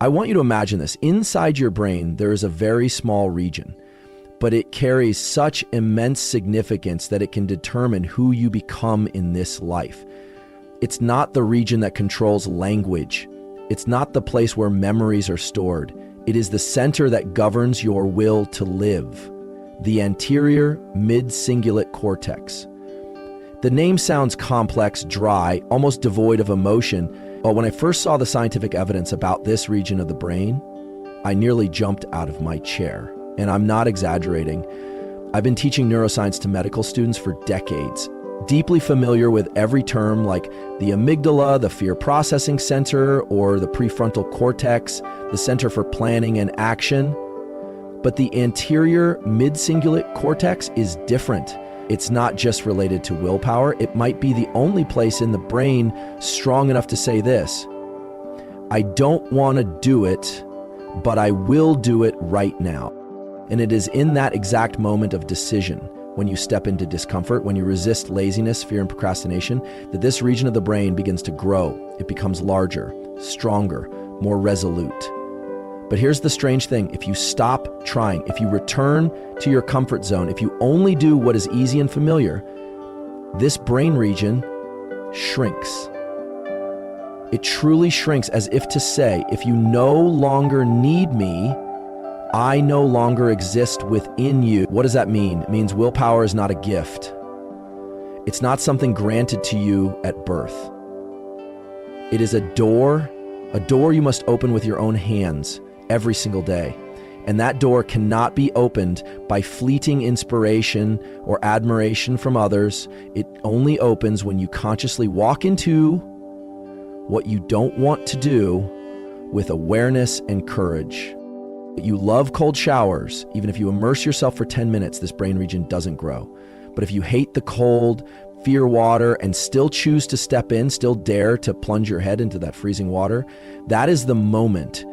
I want you to imagine this. Inside your brain, there is a very small region, but it carries such immense significance that it can determine who you become in this life. It's not the region that controls language. It's not the place where memories are stored. It is the center that governs your will to live, the anterior mid-cingulate cortex. The name sounds complex, dry, almost devoid of emotion, but when I first saw the scientific evidence about this region of the brain, I nearly jumped out of my chair. And I'm not exaggerating. I've been teaching neuroscience to medical students for decades, deeply familiar with every term like the amygdala, the fear processing center, or the prefrontal cortex, the center for planning and action. But the anterior mid-cingulate cortex is different. It's not just related to willpower. It might be the only place in the brain strong enough to say this: I don't want to do it, but I will do it right now. And it is in that exact moment of decision, when you step into discomfort, when you resist laziness, fear, and procrastination, that this region of the brain begins to grow. It becomes larger, stronger, more resolute. But here's the strange thing. If you stop trying, if you return to your comfort zone, if you only do what is easy and familiar, this brain region shrinks. It truly shrinks, as if to say, if you no longer need me, I no longer exist within you. What does that mean? It means willpower is not a gift. It's not something granted to you at birth. It is a door you must open with your own hands every single day. And that door cannot be opened by fleeting inspiration or admiration from others. It only opens when you consciously walk into what you don't want to do with awareness and courage. You love cold showers. Even if you immerse yourself for 10 minutes, this brain region doesn't grow. But if you hate the cold, fear water, and still choose to step in, still dare to plunge your head into that freezing water, that is the moment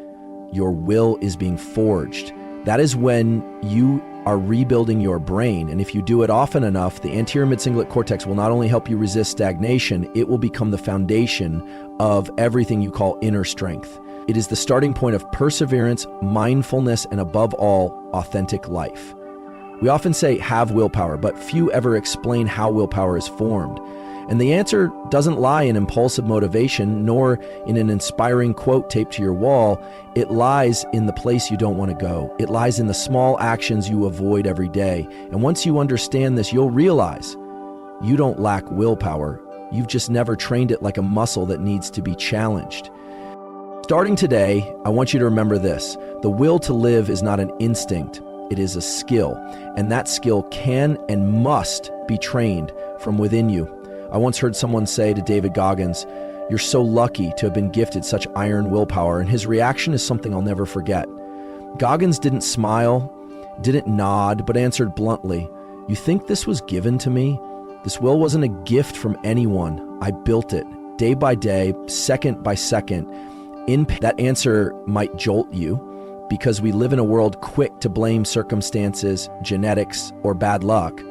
your will is being forged. That is when you are rebuilding your brain. And if you do it often enough, the anterior mid-cingulate cortex will not only help you resist stagnation, it will become the foundation of everything you call inner strength. It is the starting point of perseverance, mindfulness, and above all, authentic life. We often say have willpower, but few ever explain how willpower is formed. And the answer doesn't lie in impulsive motivation, nor in an inspiring quote taped to your wall. It lies in the place you don't want to go. It lies in the small actions you avoid every day. And once you understand this, you'll realize you don't lack willpower. You've just never trained it like a muscle that needs to be challenged. Starting today, I want you to remember this. The will to live is not an instinct. It is a skill, and that skill can and must be trained from within you. I once heard someone say to David Goggins, "You're so lucky to have been gifted such iron willpower," and his reaction is something I'll never forget. Goggins didn't smile, didn't nod, but answered bluntly, "You think this was given to me? This will wasn't a gift from anyone. I built it, day by day, second by second." That answer might jolt you, because we live in a world quick to blame circumstances, genetics, or bad luck.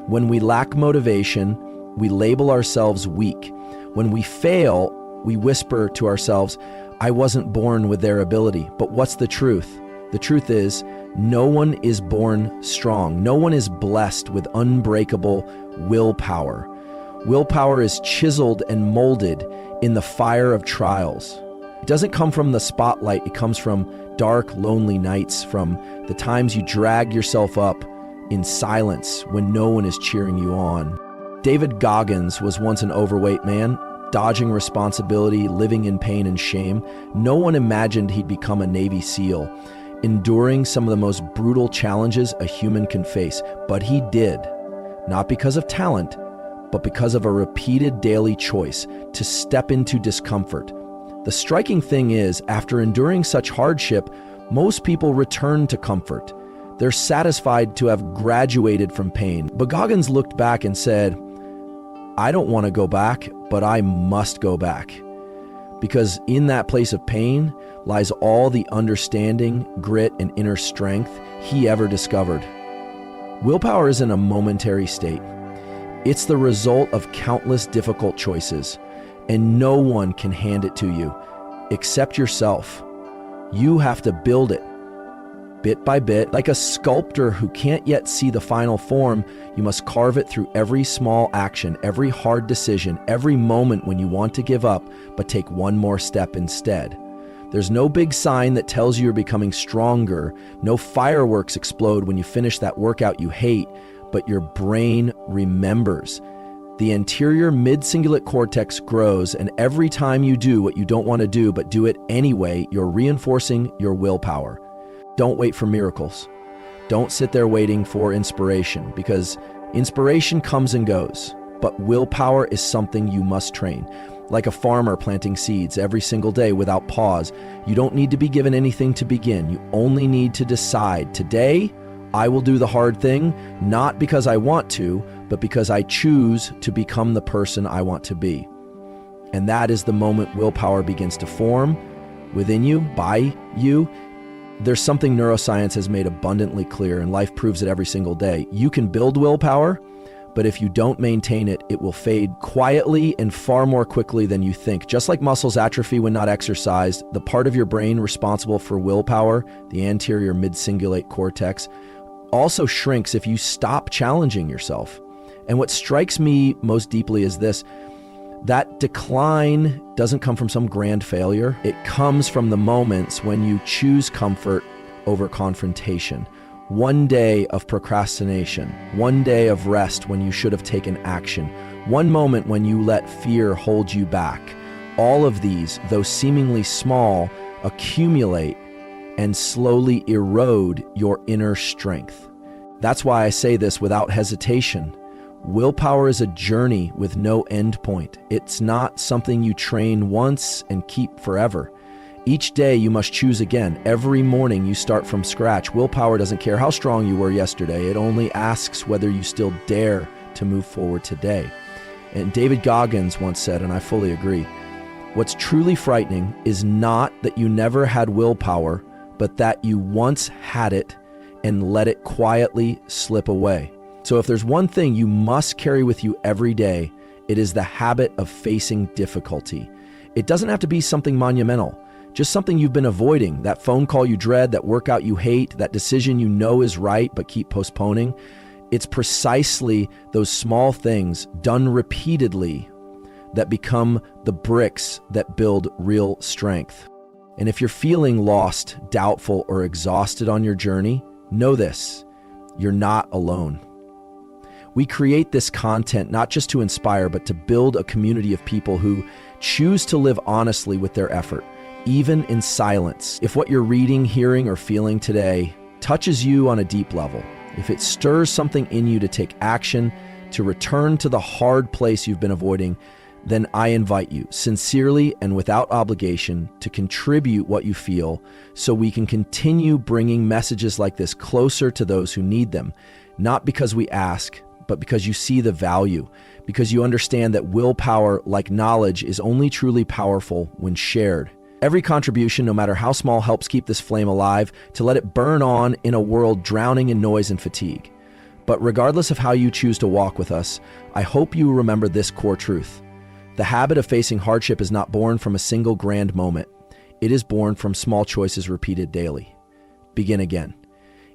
When we lack motivation, we label ourselves weak. When we fail, we whisper to ourselves, "I wasn't born with their ability." But what's the truth? The truth is, no one is born strong. No one is blessed with unbreakable willpower. Willpower is chiseled and molded in the fire of trials. It doesn't come from the spotlight. It comes from dark, lonely nights, from the times you drag yourself up in silence when no one is cheering you on. David Goggins was once an overweight man, dodging responsibility, living in pain and shame. No one imagined he'd become a Navy SEAL, enduring some of the most brutal challenges a human can face. But he did, not because of talent, but because of a repeated daily choice to step into discomfort. The striking thing is, after enduring such hardship, most people return to comfort. They're satisfied to have graduated from pain. But Goggins looked back and said, "I don't want to go back, but I must go back." Because in that place of pain lies all the understanding, grit, and inner strength he ever discovered. Willpower isn't a momentary state. It's the result of countless difficult choices. And no one can hand it to you except yourself. You have to build it bit by bit. Like a sculptor who can't yet see the final form, you must carve it through every small action, every hard decision, every moment when you want to give up, but take one more step instead. There's no big sign that tells you you're becoming stronger. No fireworks explode when you finish that workout you hate, but your brain remembers. The anterior mid-cingulate cortex grows, and every time you do what you don't want to do but do it anyway, you're reinforcing your willpower. Don't wait for miracles. Don't sit there waiting for inspiration, because inspiration comes and goes, but willpower is something you must train. Like a farmer planting seeds every single day without pause, you don't need to be given anything to begin. You only need to decide, today, I will do the hard thing, not because I want to, but because I choose to become the person I want to be. And that is the moment willpower begins to form within you, by you. There's something neuroscience has made abundantly clear, and life proves it every single day. You can build willpower, but if you don't maintain it, it will fade quietly and far more quickly than you think. Just like muscles atrophy when not exercised, the part of your brain responsible for willpower, the anterior mid-cingulate cortex, also shrinks if you stop challenging yourself. And what strikes me most deeply is this: that decline doesn't come from some grand failure. It comes from the moments when you choose comfort over confrontation. One day of procrastination, one day of rest when you should have taken action, one moment when you let fear hold you back. All of these, though seemingly small, accumulate and slowly erode your inner strength. That's why I say this without hesitation. Willpower is a journey with no end point. It's not something you train once and keep forever. Each day you must choose again. Every morning you start from scratch. Willpower doesn't care how strong you were yesterday. It only asks whether you still dare to move forward today. And David Goggins once said, and I fully agree, what's truly frightening is not that you never had willpower, but that you once had it and let it quietly slip away. So if there's one thing you must carry with you every day, it is the habit of facing difficulty. It doesn't have to be something monumental, just something you've been avoiding, that phone call you dread, that workout you hate, that decision you know is right but keep postponing. It's precisely those small things done repeatedly that become the bricks that build real strength. And if you're feeling lost, doubtful, or exhausted on your journey, know this: you're not alone. We create this content not just to inspire, but to build a community of people who choose to live honestly with their effort, even in silence. If what you're reading, hearing, or feeling today touches you on a deep level, if it stirs something in you to take action, to return to the hard place you've been avoiding, then I invite you, sincerely and without obligation, to contribute what you feel so we can continue bringing messages like this closer to those who need them, not because we ask, but because you see the value, because you understand that willpower, like knowledge, is only truly powerful when shared. Every contribution, no matter how small, helps keep this flame alive, to let it burn on in a world drowning in noise and fatigue. But regardless of how you choose to walk with us, I hope you remember this core truth. The habit of facing hardship is not born from a single grand moment. It is born from small choices repeated daily. Begin again,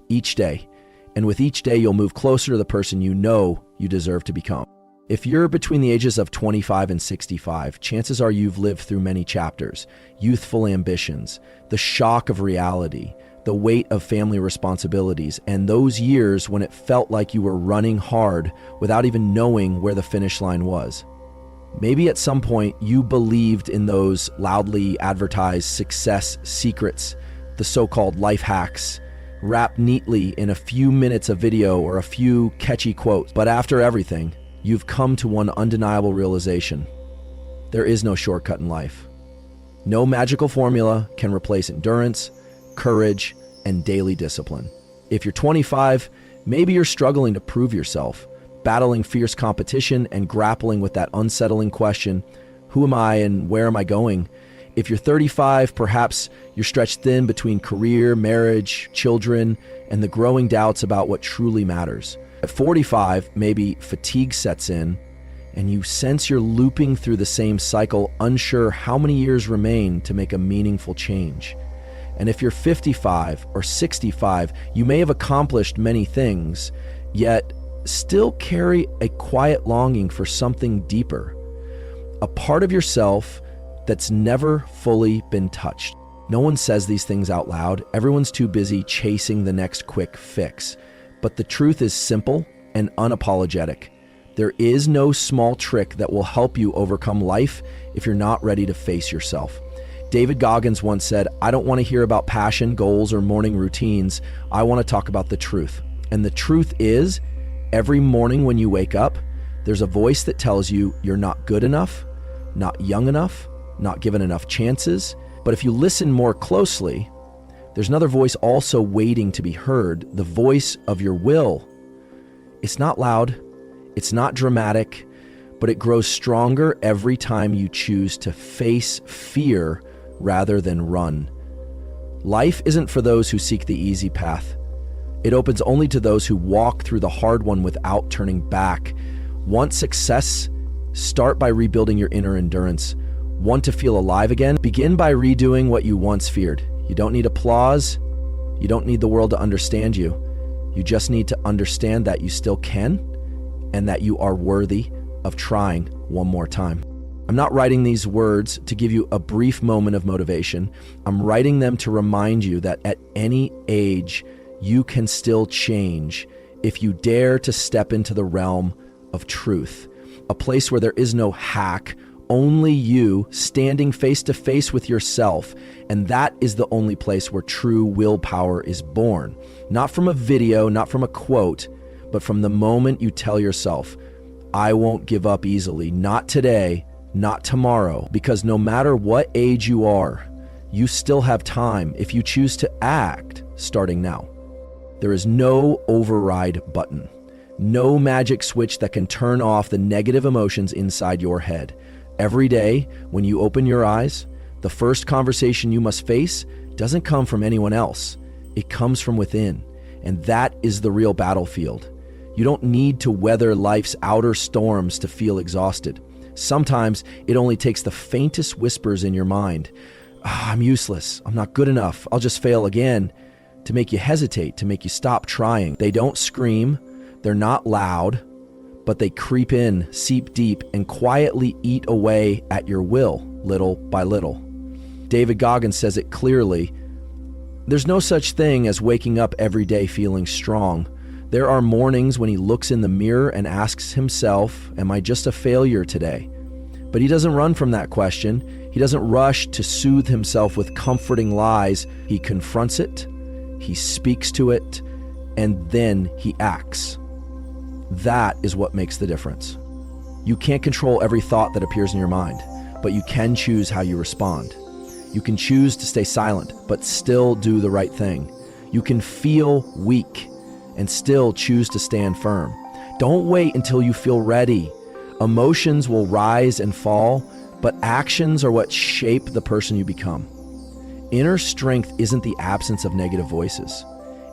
each day. And with each day, you'll move closer to the person you know you deserve to become. If you're between the ages of 25 and 65, chances are you've lived through many chapters: youthful ambitions, the shock of reality, the weight of family responsibilities, and those years when it felt like you were running hard without even knowing where the finish line was. Maybe at some point you believed in those loudly advertised success secrets, the so-called life hacks, wrapped neatly in a few minutes of video or a few catchy quotes. But after everything, you've come to one undeniable realization: there is no shortcut in life. No magical formula can replace endurance, courage, and daily discipline. If you're 25, maybe you're struggling to prove yourself, battling fierce competition and grappling with that unsettling question: who am I and where am I going? If you're 35, perhaps you're stretched thin between career, marriage, children, and the growing doubts about what truly matters. At 45, maybe fatigue sets in, and you sense you're looping through the same cycle, unsure how many years remain to make a meaningful change. And if you're 55 or 65, you may have accomplished many things, yet still carry a quiet longing for something deeper, a part of yourself that's never fully been touched. No one says these things out loud. Everyone's too busy chasing the next quick fix. But the truth is simple and unapologetic. There is no small trick that will help you overcome life if you're not ready to face yourself. David Goggins once said, "I don't want to hear about passion, goals, or morning routines. I want to talk about the truth." And the truth is, every morning when you wake up, there's a voice that tells you you're not good enough, not young enough, not given enough chances. But if you listen more closely, there's another voice also waiting to be heard, the voice of your will. It's not loud, it's not dramatic, but it grows stronger every time you choose to face fear rather than run. Life isn't for those who seek the easy path. It opens only to those who walk through the hard one without turning back. Want success? Start by rebuilding your inner endurance. Want to feel alive again? Begin by redoing what you once feared. You don't need applause. You don't need the world to understand you. You just need to understand that you still can and that you are worthy of trying one more time. I'm not writing these words to give you a brief moment of motivation. I'm writing them to remind you that at any age, you can still change if you dare to step into the realm of truth, a place where there is no hack, only you standing face to face with yourself. And that is the only place where true willpower is born. Not from a video, not from a quote, but from the moment you tell yourself, I won't give up easily, not today, not tomorrow, because no matter what age you are, you still have time if you choose to act starting now. There is no override button, no magic switch that can turn off the negative emotions inside your head. Every day, when you open your eyes, the first conversation you must face doesn't come from anyone else. It comes from within, and that is the real battlefield. You don't need to weather life's outer storms to feel exhausted. Sometimes it only takes the faintest whispers in your mind. I'm useless. I'm not good enough. I'll just fail again, to make you hesitate, to make you stop trying. They don't scream. They're not loud, but they creep in, seep deep, and quietly eat away at your will, little by little. David Goggins says it clearly. There's no such thing as waking up every day feeling strong. There are mornings when he looks in the mirror and asks himself, am I just a failure today? But he doesn't run from that question. He doesn't rush to soothe himself with comforting lies. He confronts it, he speaks to it, and then he acts. That is what makes the difference. You can't control every thought that appears in your mind, but you can choose how you respond. You can choose to stay silent, but still do the right thing. You can feel weak and still choose to stand firm. Don't wait until you feel ready. Emotions will rise and fall, but actions are what shape the person you become. Inner strength isn't the absence of negative voices.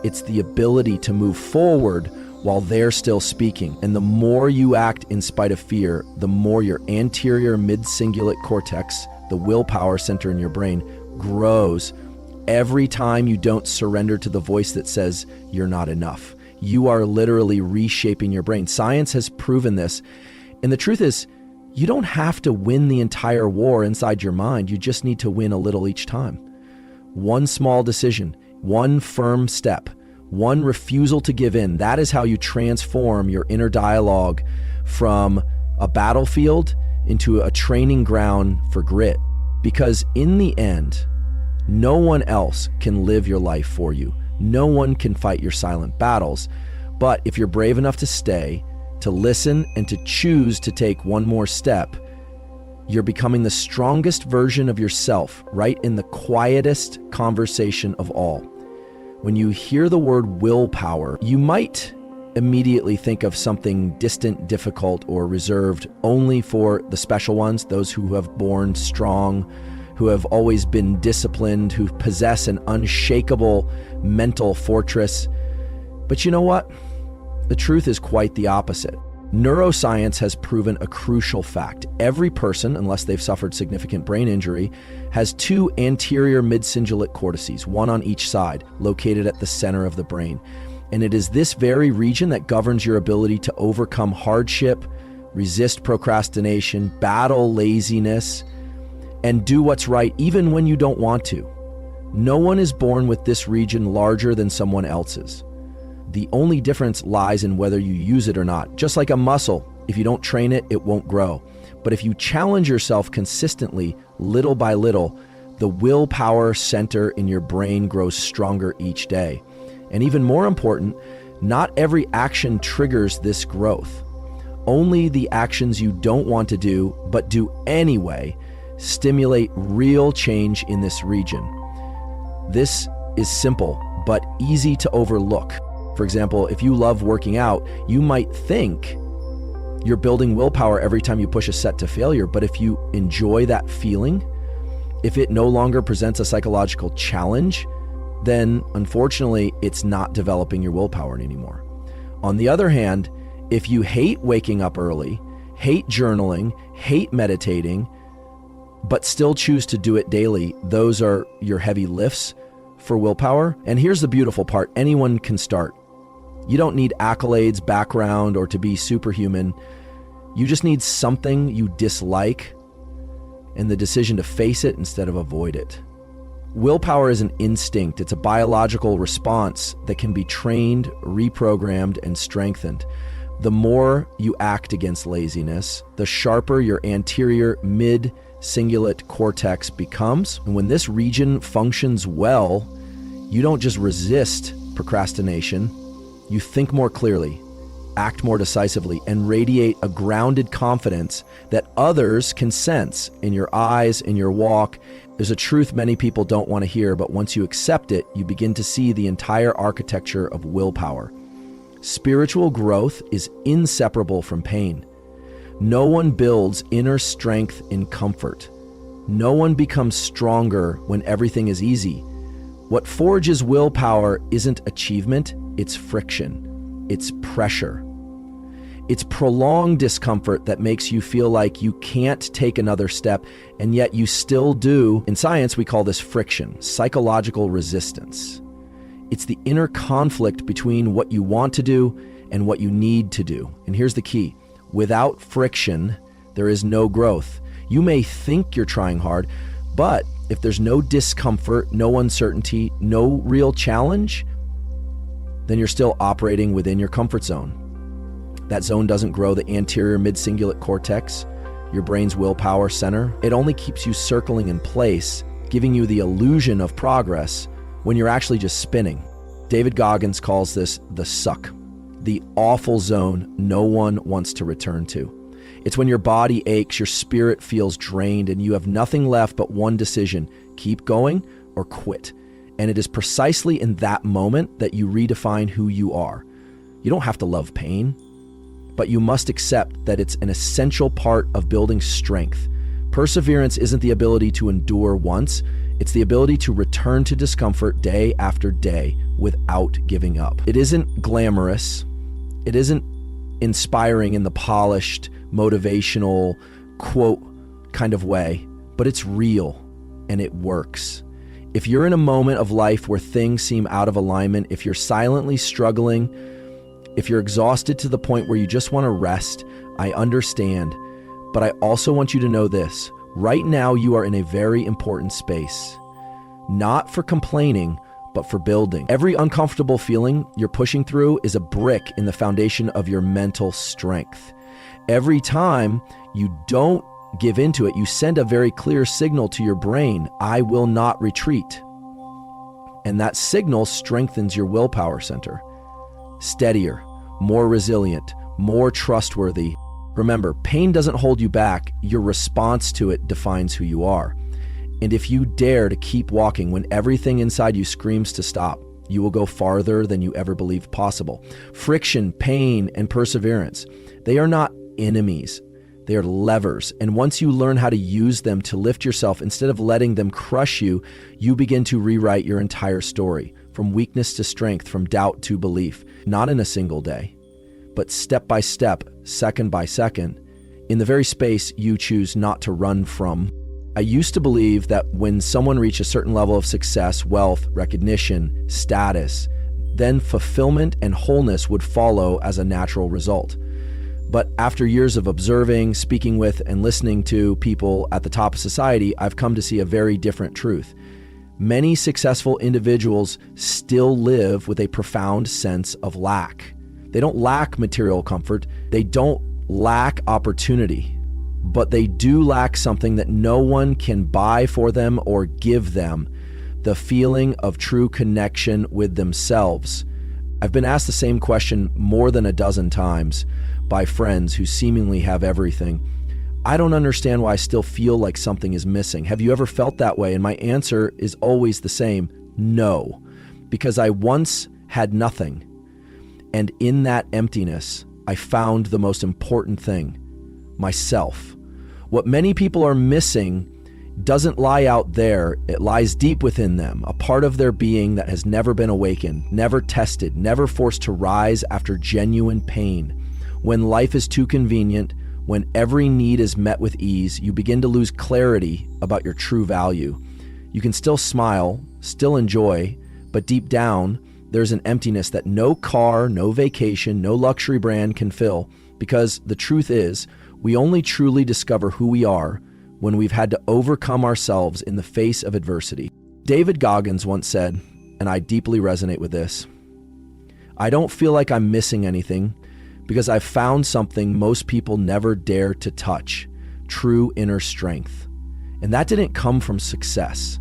It's the ability to move forward while they're still speaking. And the more you act in spite of fear, the more your anterior mid-cingulate cortex, the willpower center in your brain, grows. Every time you don't surrender to the voice that says you're not enough, you are literally reshaping your brain. Science has proven this. And the truth is, you don't have to win the entire war inside your mind. You just need to win a little each time. One small decision, one firm step, one refusal to give in. That is how you transform your inner dialogue from a battlefield into a training ground for grit. Because in the end, no one else can live your life for you. No one can fight your silent battles. But if you're brave enough to stay, to listen, and to choose to take one more step, you're becoming the strongest version of yourself right in the quietest conversation of all. When you hear the word willpower, you might immediately think of something distant, difficult, or reserved only for the special ones, those who have born strong, who have always been disciplined, who possess an unshakable mental fortress. But you know what? The truth is quite the opposite. Neuroscience has proven a crucial fact. Every person, unless they've suffered significant brain injury, has two anterior mid-cingulate cortices, one on each side, located at the center of the brain. And it is this very region that governs your ability to overcome hardship, resist procrastination, battle laziness, and do what's right even when you don't want to. No one is born with this region larger than someone else's. The only difference lies in whether you use it or not. Just like a muscle, if you don't train it, it won't grow. But if you challenge yourself consistently, little by little, the willpower center in your brain grows stronger each day. And even more important, not every action triggers this growth. Only the actions you don't want to do, but do anyway, stimulate real change in this region. This is simple, but easy to overlook. For example, if you love working out, you might think you're building willpower every time you push a set to failure, but if you enjoy that feeling, if it no longer presents a psychological challenge, then unfortunately, it's not developing your willpower anymore. On the other hand, if you hate waking up early, hate journaling, hate meditating, but still choose to do it daily, those are your heavy lifts for willpower. And here's the beautiful part, anyone can start. You don't need accolades, background, or to be superhuman. You just need something you dislike and the decision to face it instead of avoid it. Willpower is an instinct. It's a biological response that can be trained, reprogrammed, and strengthened. The more you act against laziness, the sharper your anterior mid-cingulate cortex becomes. And when this region functions well, you don't just resist procrastination, you think more clearly, act more decisively, and radiate a grounded confidence that others can sense in your eyes, in your walk. There's a truth many people don't want to hear, but once you accept it, you begin to see the entire architecture of willpower. Spiritual growth is inseparable from pain. No one builds inner strength in comfort. No one becomes stronger when everything is easy. What forges willpower isn't achievement, it's friction, it's pressure. It's prolonged discomfort that makes you feel like you can't take another step, and yet you still do. In science, we call this friction, psychological resistance. It's the inner conflict between what you want to do and what you need to do. And here's the key. Without friction, there is no growth. You may think you're trying hard, but if there's no discomfort, no uncertainty, no real challenge, then you're still operating within your comfort zone. That zone doesn't grow the anterior mid-cingulate cortex, your brain's willpower center. It only keeps you circling in place, giving you the illusion of progress when you're actually just spinning. David Goggins calls this the suck, the awful zone no one wants to return to. It's when your body aches, your spirit feels drained, and you have nothing left but one decision: keep going or quit. And it is precisely in that moment that you redefine who you are. You don't have to love pain, but you must accept that it's an essential part of building strength. Perseverance isn't the ability to endure once, it's the ability to return to discomfort day after day without giving up. It isn't glamorous. It isn't inspiring in the polished, motivational, quote kind of way, but it's real and it works. If you're in a moment of life where things seem out of alignment, if you're silently struggling, if you're exhausted to the point where you just want to rest, I understand. But I also want you to know this. Right now, you are in a very important space. Not for complaining, but for building. Every uncomfortable feeling you're pushing through is a brick in the foundation of your mental strength. Every time you don't give into it, you send a very clear signal to your brain: I will not retreat. And that signal strengthens your willpower center. Steadier, more resilient, more trustworthy. Remember, pain doesn't hold you back. Your response to it defines who you are. And if you dare to keep walking when everything inside you screams to stop, you will go farther than you ever believed possible. Friction, pain, and perseverance, they are not enemies. They are levers. And once you learn how to use them to lift yourself instead of letting them crush you, you begin to rewrite your entire story, from weakness to strength, from doubt to belief, not in a single day, but step by step, second by second, in the very space you choose not to run from. I used to believe that when someone reached a certain level of success, wealth, recognition, status, then fulfillment and wholeness would follow as a natural result. But after years of observing, speaking with, and listening to people at the top of society, I've come to see a very different truth. Many successful individuals still live with a profound sense of lack. They don't lack material comfort. They don't lack opportunity, but they do lack something that no one can buy for them or give them: the feeling of true connection with themselves. I've been asked the same question more than a dozen times by friends who seemingly have everything. I don't understand why I still feel like something is missing. Have you ever felt that way? And my answer is always the same: no, because I once had nothing. And in that emptiness, I found the most important thing: myself. What many people are missing doesn't lie out there. It lies deep within them, a part of their being that has never been awakened, never tested, never forced to rise after genuine pain. When life is too convenient, when every need is met with ease, you begin to lose clarity about your true value. You can still smile, still enjoy, but deep down, there's an emptiness that no car, no vacation, no luxury brand can fill, because the truth is, we only truly discover who we are when we've had to overcome ourselves in the face of adversity. David Goggins once said, and I deeply resonate with this, "I don't feel like I'm missing anything because I've found something most people never dare to touch: true inner strength." And that didn't come from success.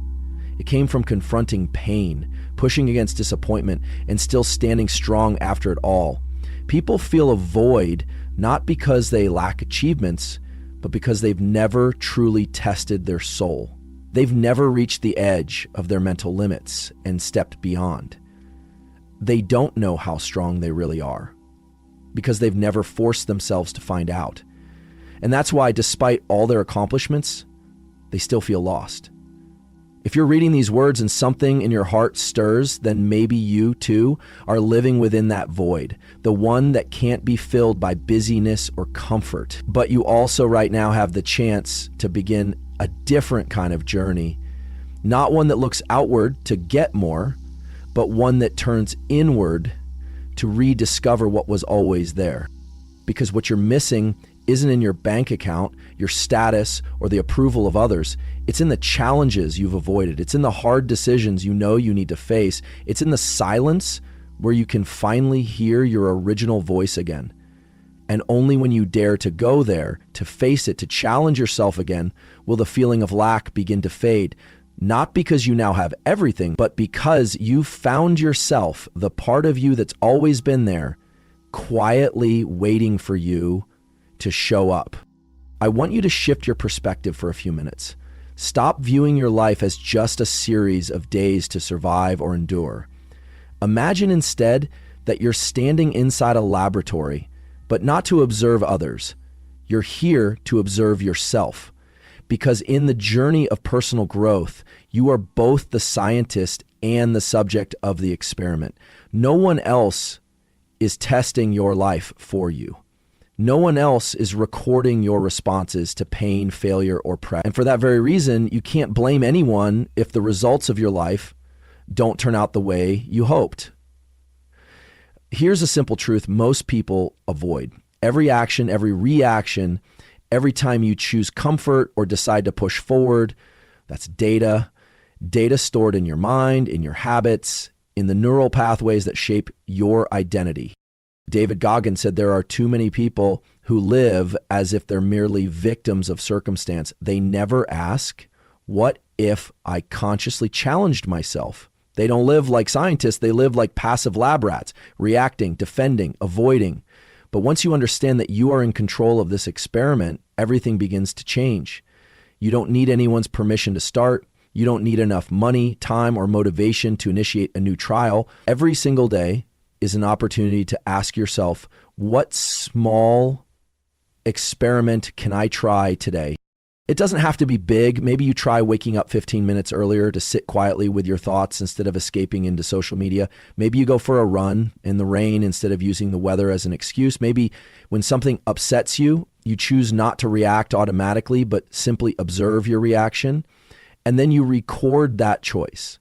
It came from confronting pain, pushing against disappointment, and still standing strong after it all. People feel a void not because they lack achievements, but because they've never truly tested their soul. They've never reached the edge of their mental limits and stepped beyond. They don't know how strong they really are because they've never forced themselves to find out. And that's why, despite all their accomplishments, they still feel lost. If you're reading these words and something in your heart stirs, then maybe you too are living within that void, the one that can't be filled by busyness or comfort. But you also right now have the chance to begin a different kind of journey, not one that looks outward to get more, but one that turns inward to rediscover what was always there. Because what you're missing isn't in your bank account, your status, or the approval of others. It's in the challenges you've avoided. It's in the hard decisions you know you need to face. It's in the silence where you can finally hear your original voice again. And only when you dare to go there, to face it, to challenge yourself again, will the feeling of lack begin to fade. Not because you now have everything, but because you've found yourself, the part of you that's always been there, quietly waiting for you to show up. I want you to shift your perspective for a few minutes. Stop viewing your life as just a series of days to survive or endure. Imagine instead that you're standing inside a laboratory, but not to observe others. You're here to observe yourself. Because in the journey of personal growth, you are both the scientist and the subject of the experiment. No one else is testing your life for you. No one else is recording your responses to pain, failure, or pressure. And for that very reason, you can't blame anyone if the results of your life don't turn out the way you hoped. Here's a simple truth most people avoid. Every action, every reaction, every time you choose comfort or decide to push forward, that's data. Data stored in your mind, in your habits, in the neural pathways that shape your identity. David Goggins said there are too many people who live as if they're merely victims of circumstance. They never ask, what if I consciously challenged myself? They don't live like scientists. They live like passive lab rats, reacting, defending, avoiding. But once you understand that you are in control of this experiment, everything begins to change. You don't need anyone's permission to start. You don't need enough money, time, or motivation to initiate a new trial. Every single day is an opportunity to ask yourself, what small experiment can I try today? It doesn't have to be big. Maybe you try waking up 15 minutes earlier to sit quietly with your thoughts instead of escaping into social media. Maybe you go for a run in the rain instead of using the weather as an excuse. Maybe when something upsets you, you choose not to react automatically, but simply observe your reaction. And then you record that choice,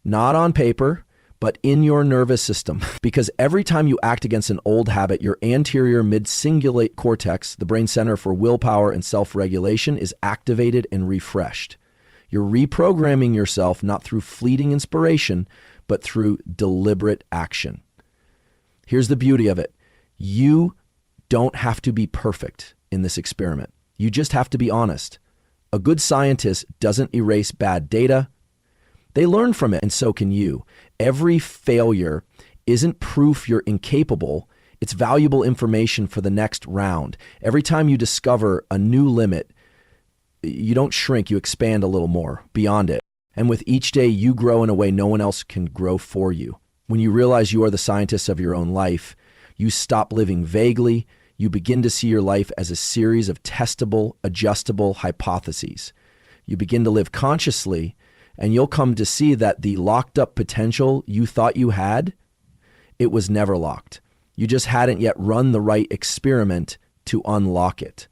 not on paper, but in your nervous system. Because every time you act against an old habit, your anterior mid-cingulate cortex, the brain center for willpower and self-regulation, is activated and refreshed. You're reprogramming yourself not through fleeting inspiration, but through deliberate action. Here's the beauty of it. You don't have to be perfect in this experiment. You just have to be honest. A good scientist doesn't erase bad data. They learn from it, and so can you. Every failure isn't proof you're incapable. It's valuable information for the next round. Every time you discover a new limit, you don't shrink, you expand a little more beyond it. And with each day, you grow in a way no one else can grow for you. When you realize you are the scientist of your own life, you stop living vaguely. You begin to see your life as a series of testable, adjustable hypotheses. You begin to live consciously, and you'll come to see that the locked up potential you thought you had, it was never locked. You just hadn't yet run the right experiment to unlock it.